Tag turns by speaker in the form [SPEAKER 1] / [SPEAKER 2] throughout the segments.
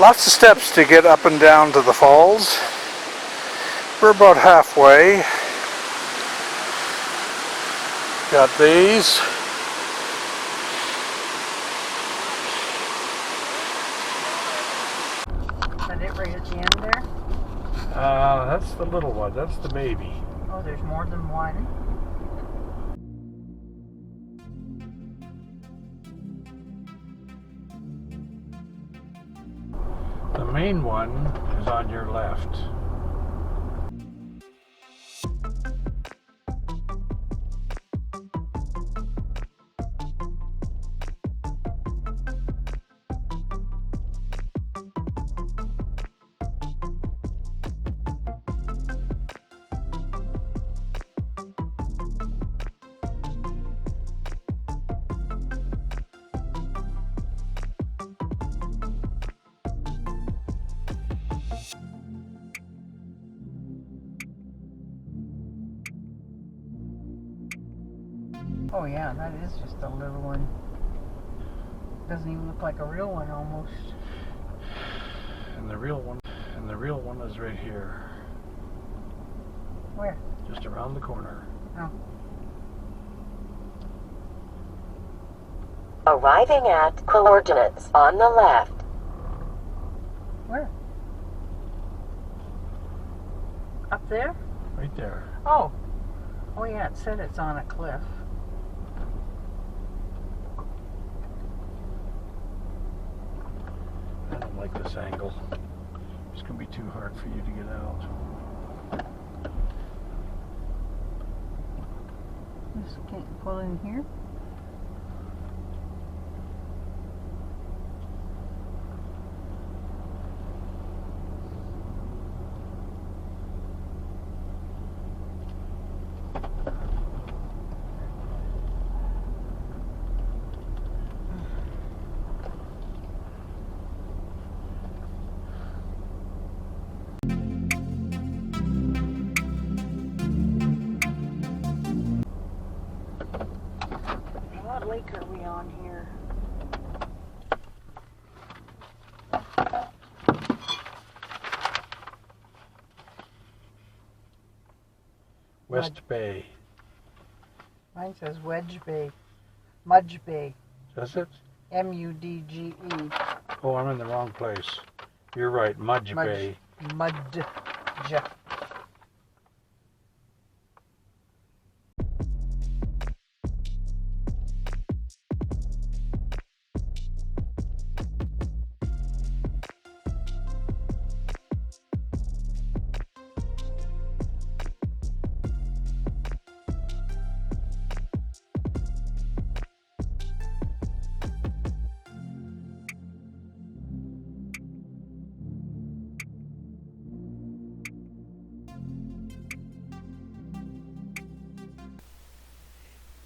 [SPEAKER 1] Lots of steps to get up and down to the falls. We're about halfway. Got these.
[SPEAKER 2] Is that it right at the end there?
[SPEAKER 1] That's the little one. That's the baby.
[SPEAKER 2] Oh, there's more than one.
[SPEAKER 1] The main one is on your left.
[SPEAKER 2] Oh yeah, that is just a little one. Doesn't even look like a real one almost.
[SPEAKER 1] And the real one is right here.
[SPEAKER 2] Where?
[SPEAKER 1] Just around the corner.
[SPEAKER 2] Oh.
[SPEAKER 3] Arriving at coordinates on the left.
[SPEAKER 2] Where? Up there?
[SPEAKER 1] Right there.
[SPEAKER 2] Oh. Oh yeah, it said it's on a cliff.
[SPEAKER 1] I don't like this angle. It's going to be too hard for you to get out.
[SPEAKER 2] Just can't pull in here. What lake are we on here?
[SPEAKER 1] West Bay.
[SPEAKER 2] Mine says Wedge Bay. Mudge Bay.
[SPEAKER 1] Does it?
[SPEAKER 2] M-U-D-G-E.
[SPEAKER 1] Oh, I'm in the wrong place. You're right, Mudge Bay.
[SPEAKER 2] Mudge.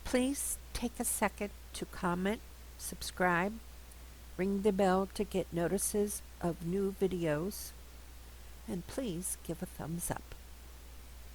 [SPEAKER 4] Please take a second to comment, subscribe, ring the bell to get notices of new videos, and please give a thumbs up.